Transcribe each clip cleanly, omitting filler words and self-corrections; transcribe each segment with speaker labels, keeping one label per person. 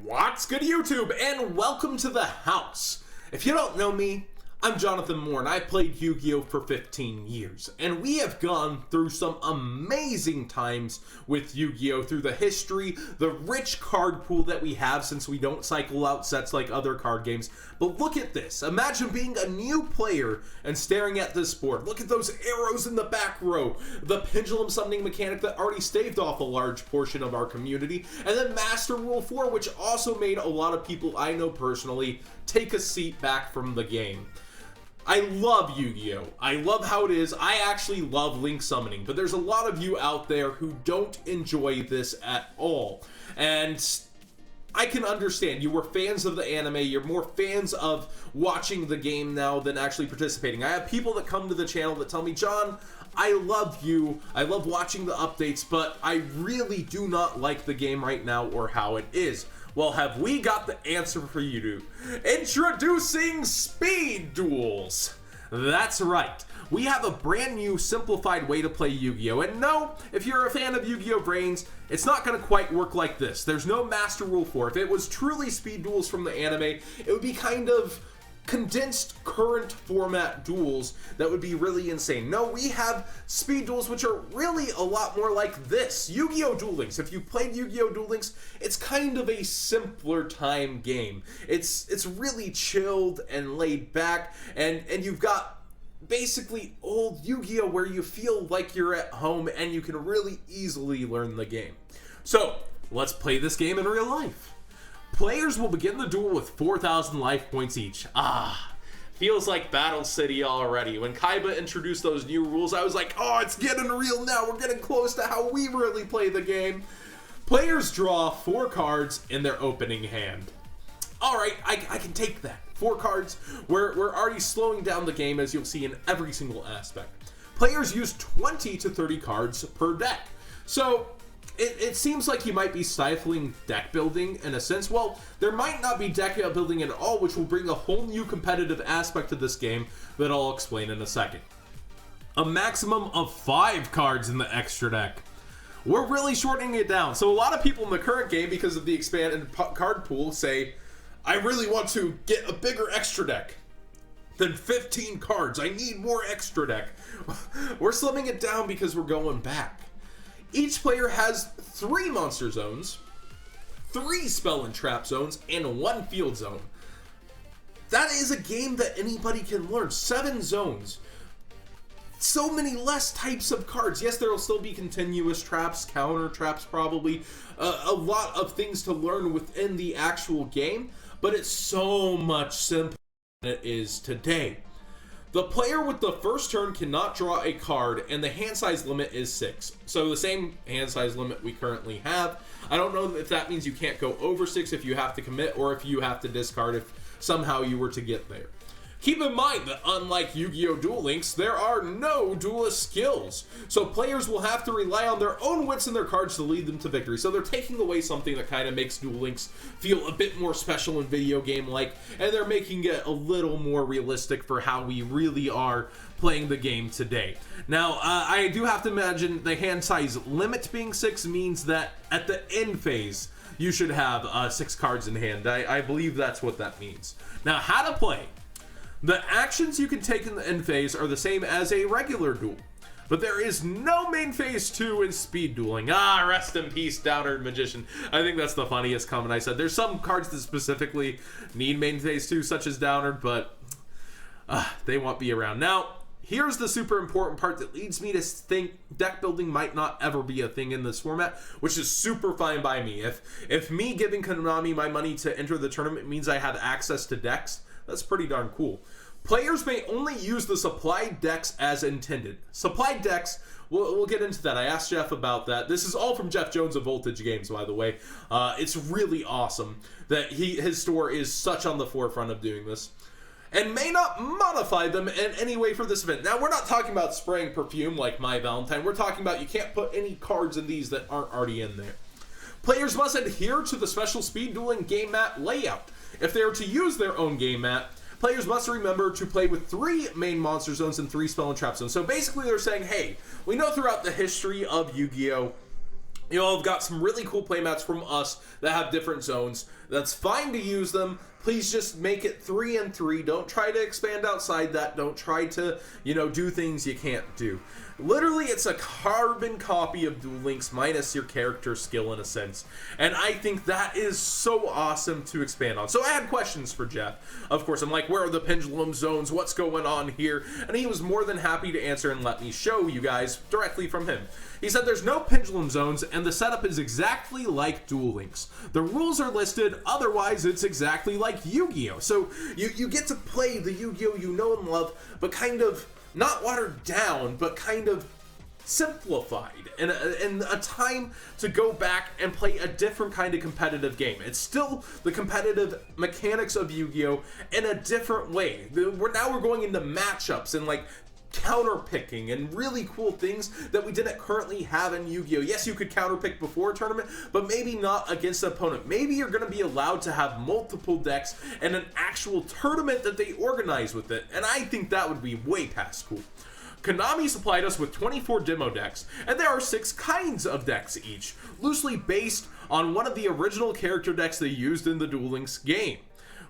Speaker 1: What's good, YouTube, and welcome to the house. If you don't know me, I'm Jonathan Moore, and I played Yu-Gi-Oh! For 15 years, and we have gone through some amazing times with Yu-Gi-Oh! Through the history, the rich card pool that we have since we don't cycle out sets like other card games. But look at this. Imagine being a new player and staring at this board. Look at those arrows in the back row, the pendulum summoning mechanic that already staved off a large portion of our community, and then Master Rule 4, which also made a lot of people I know personally take a seat back from the game. I love Yu-Gi-Oh! I love how it is. I actually love link summoning, but there's a lot of you out there who don't enjoy this at all. And I can understand. You were fans of the anime. You're more fans of watching the game now than actually participating. I have people that come to the channel that tell me, John, I love you. I love watching the updates, but I really do not like the game right now or how it is. Well, have we got the answer for you? Introducing Speed Duels! That's right. We have a brand new simplified way to play Yu-Gi-Oh! And no, if you're a fan of Yu-Gi-Oh! Brains, it's not going to quite work like this. There's no Master Rule 4. If it was truly Speed Duels from the anime, it would be kind of condensed current format duels that would be really insane. No, we have speed duels which are really a lot more like this. Yu-Gi-Oh! Duel Links. If you played Yu-Gi-Oh! Duel Links, it's kind of a simpler time game. It's really chilled and laid back, and you've got basically old Yu-Gi-Oh! Where you feel like you're at home and you can really easily learn the game. So, let's play this game in real life. Players will begin the duel with 4,000 life points each. Feels like Battle City already. When Kaiba introduced those new rules, I was like, oh, it's getting real now. We're getting close to how we really play the game. Players draw 4 cards in their opening hand. All right, I can take that. 4 cards. We're already slowing down the game, as you'll see in every single aspect. Players use 20 to 30 cards per deck. So It seems like you might be stifling deck building in a sense. Well, there might not be deck building at all, which will bring a whole new competitive aspect to this game that I'll explain in a second. A maximum of 5 cards in the extra deck. We're really shortening it down. So a lot of people in the current game, because of the expanded card pool, say, I really want to get a bigger extra deck than 15 cards. I need more extra deck. We're slimming it down because we're going back. Each player has 3 monster zones, 3 spell and trap zones, and 1 field zone. That is a game that anybody can learn. 7 zones. So many less types of cards. Yes, there will still be continuous traps, counter traps probably, a lot of things to learn within the actual game, but it's so much simpler than it is today. The player with the first turn cannot draw a card, and the hand size limit is 6. So the same hand size limit we currently have. I don't know if that means you can't go over 6 if you have to commit, or if you have to discard if somehow you were to get there. Keep in mind that unlike Yu-Gi-Oh! Duel Links, there are no duelist skills. So players will have to rely on their own wits and their cards to lead them to victory. So they're taking away something that kind of makes Duel Links feel a bit more special and video game-like, and they're making it a little more realistic for how we really are playing the game today. Now, I do have to imagine the hand size limit being 6 means that at the end phase, you should have 6 cards in hand. I believe that's what that means. Now, how to play. The actions you can take in the end phase are the same as a regular duel, but there is no main phase 2 in speed dueling. Rest in peace, Downer Magician. I think that's the funniest comment I said. There's some cards that specifically need main phase 2, such as Downer, but they won't be around. Now, here's the super important part that leads me to think deck building might not ever be a thing in this format, which is super fine by me. If me giving Konami my money to enter the tournament means I have access to decks, that's pretty darn cool. Players may only use the supplied decks as intended. Supplied decks, we'll get into that. I asked Jeff about that. This is all from Jeff Jones of Voltage Games, by the way. It's really awesome that his store is such on the forefront of doing this. And may not modify them in any way for this event. Now, we're not talking about spraying perfume like My Valentine. We're talking about you can't put any cards in these that aren't already in there. Players must adhere to the special speed dueling game mat layout. If they are to use their own game mat, players must remember to play with 3 main monster zones and 3 spell and trap zones. So basically they're saying, hey, we know throughout the history of Yu-Gi-Oh! You know, I've got some really cool playmats from us that have different zones. That's fine to use them. Please just make it 3 and 3. Don't try to expand outside that. Don't try to, you know, do things you can't do. Literally, it's a carbon copy of Duel Links minus your character skill in a sense. And I think that is so awesome to expand on. So I had questions for Jeff. Of course, I'm like, where are the pendulum zones? What's going on here? And he was more than happy to answer and let me show you guys directly from him. He said there's no pendulum zones and the setup is exactly like Duel Links. The rules are listed, otherwise it's exactly like Yu-Gi-Oh! So you get to play the Yu-Gi-Oh! You know and love, but kind of not watered down, but kind of simplified, and a time to go back and play a different kind of competitive game. It's still the competitive mechanics of Yu-Gi-Oh! In a different way. We're going into matchups and like counter-picking and really cool things that we didn't currently have in Yu-Gi-Oh! Yes, you could counter-pick before a tournament, but maybe not against an opponent. Maybe you're going to be allowed to have multiple decks and an actual tournament that they organize with it, and I think that would be way past cool. Konami supplied us with 24 demo decks, and there are 6 kinds of decks each, loosely based on one of the original character decks they used in the Duel Links game.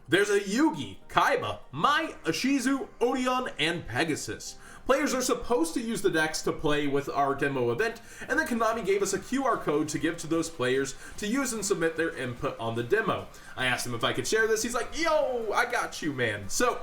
Speaker 1: There's a Yugi, Kaiba, Mai, Ashizu, Odeon, and Pegasus. Players are supposed to use the decks to play with our demo event, and then Konami gave us a QR code to give to those players to use and submit their input on the demo. I asked him if I could share this. He's like, yo, I got you, man. So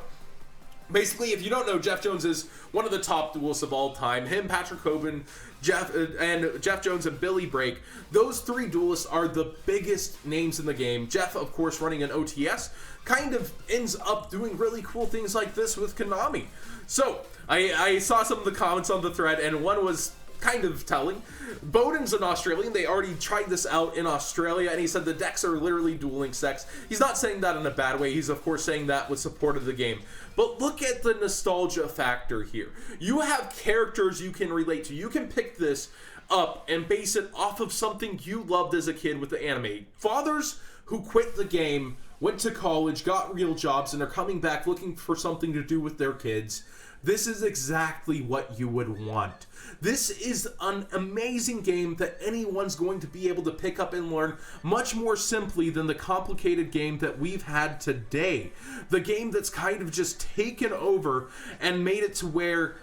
Speaker 1: basically, if you don't know, Jeff Jones is one of the top duelists of all time. Him, Patrick Hoban, Jeff Jones, and Billy Brake. Those 3 duelists are the biggest names in the game. Jeff, of course, running an OTS, kind of ends up doing really cool things like this with Konami. So I saw some of the comments on the thread, and one was kind of telling. Bowden's an Australian. They already tried this out in Australia, and he said the decks are literally Duel Links decks. He's not saying that in a bad way. He's, of course, saying that with support of the game. But look at the nostalgia factor here. You have characters you can relate to. You can pick this up and base it off of something you loved as a kid with the anime. Fathers who quit the game, went to college, got real jobs, and are coming back looking for something to do with their kids. This is exactly what you would want. This is an amazing game that anyone's going to be able to pick up and learn much more simply than the complicated game that we've had today. The game that's kind of just taken over and made it to where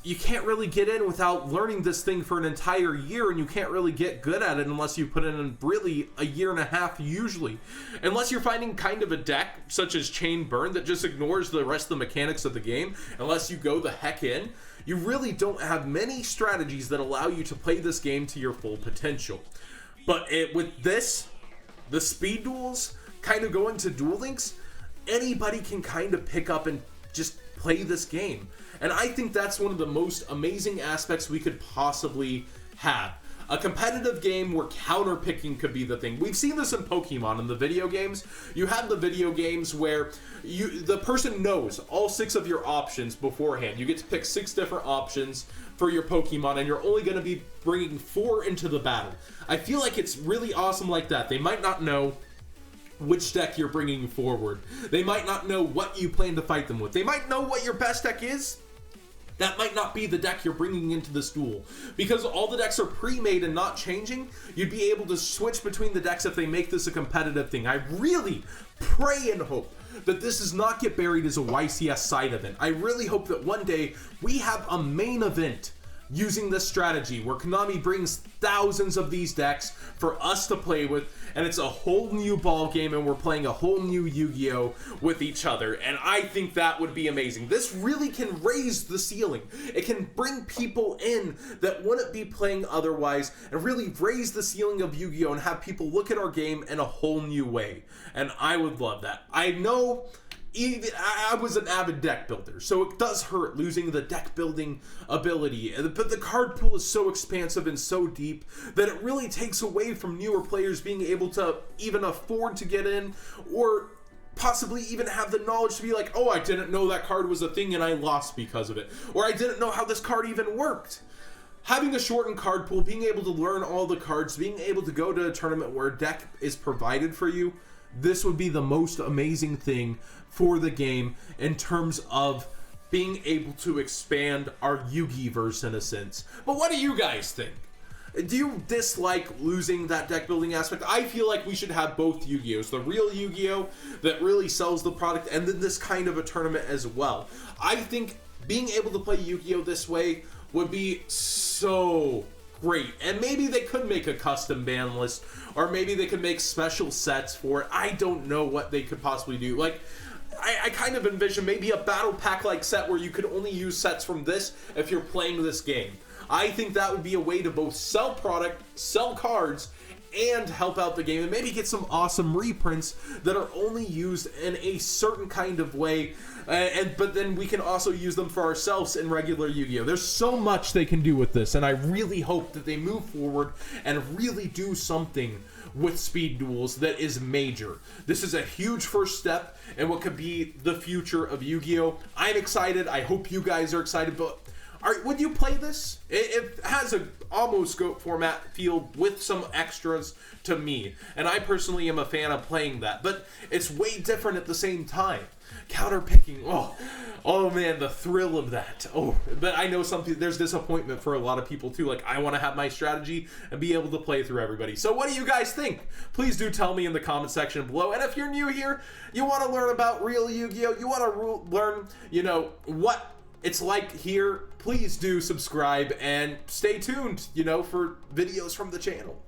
Speaker 1: you can't really get in without learning this thing for an entire year, and you can't really get good at it unless you put in really a year and a half usually. Unless you're finding kind of a deck such as Chain Burn that just ignores the rest of the mechanics of the game, unless you go the heck in, you really don't have many strategies that allow you to play this game to your full potential. But with this, the speed duels, kind of going to Duel Links, anybody can kind of pick up and just play this game. And I think that's one of the most amazing aspects we could possibly have. A competitive game where counter-picking could be the thing. We've seen this in Pokemon in the video games. You have the video games where the person knows all 6 of your options beforehand. You get to pick 6 different options for your Pokemon, and you're only going to be bringing 4 into the battle. I feel like it's really awesome like that. They might not know which deck you're bringing forward. They might not know what you plan to fight them with. They might know what your best deck is. That might not be the deck you're bringing into this duel. Because all the decks are pre-made and not changing, you'd be able to switch between the decks if they make this a competitive thing. I really pray and hope that this does not get buried as a YCS side event. I really hope that one day we have a main event using this strategy where Konami brings thousands of these decks for us to play with, and it's a whole new ball game, and we're playing a whole new Yu-Gi-Oh! With each other, and I think that would be amazing. This really can raise the ceiling. It can bring people in that wouldn't be playing otherwise, and really raise the ceiling of Yu-Gi-Oh! And have people look at our game in a whole new way, and I would love that. I know I was an avid deck builder, so it does hurt losing the deck building ability, but the card pool is so expansive and so deep that it really takes away from newer players being able to even afford to get in, or possibly even have the knowledge to be like, oh, I didn't know that card was a thing and I lost because of it, or I didn't know how this card even worked. Having a shortened card pool, being able to learn all the cards, being able to go to a tournament where a deck is provided for you, this would be the most amazing thing for the game in terms of being able to expand our Yu-Gi-Verse in a sense. But what do you guys think? Do you dislike losing that deck building aspect? I feel like we should have both Yu-Gi-Ohs. The real Yu-Gi-Oh! That really sells the product, and then this kind of a tournament as well. I think being able to play Yu-Gi-Oh! This way would be so great. And maybe they could make a custom ban list, or maybe they could make special sets for it. I don't know what they could possibly do. Like, I kind of envision maybe a battle pack like set where you could only use sets from this if you're playing this game. I think that would be a way to both sell product, sell cards, and help out the game, and maybe get some awesome reprints that are only used in a certain kind of way, but then we can also use them for ourselves in regular Yu-Gi-Oh! There's so much they can do with this, and I really hope that they move forward and really do something with speed duels that is major. This is a huge first step in what could be the future of Yu-Gi-Oh! I'm excited. I hope you guys are excited, but would you play this? It has a almost GOAT format feel with some extras to me, and I personally am a fan of playing that, but it's way different at the same time. Counter picking, oh man, the thrill of that. Oh, but I know there's disappointment for a lot of people too. Like, I want to have my strategy and be able to play through everybody. So what do you guys think? Please do tell me in the comment section below. And if you're new here, you want to learn about real Yu-Gi-Oh, you want to learn, what it's like here, please do subscribe and stay tuned, for videos from the channel.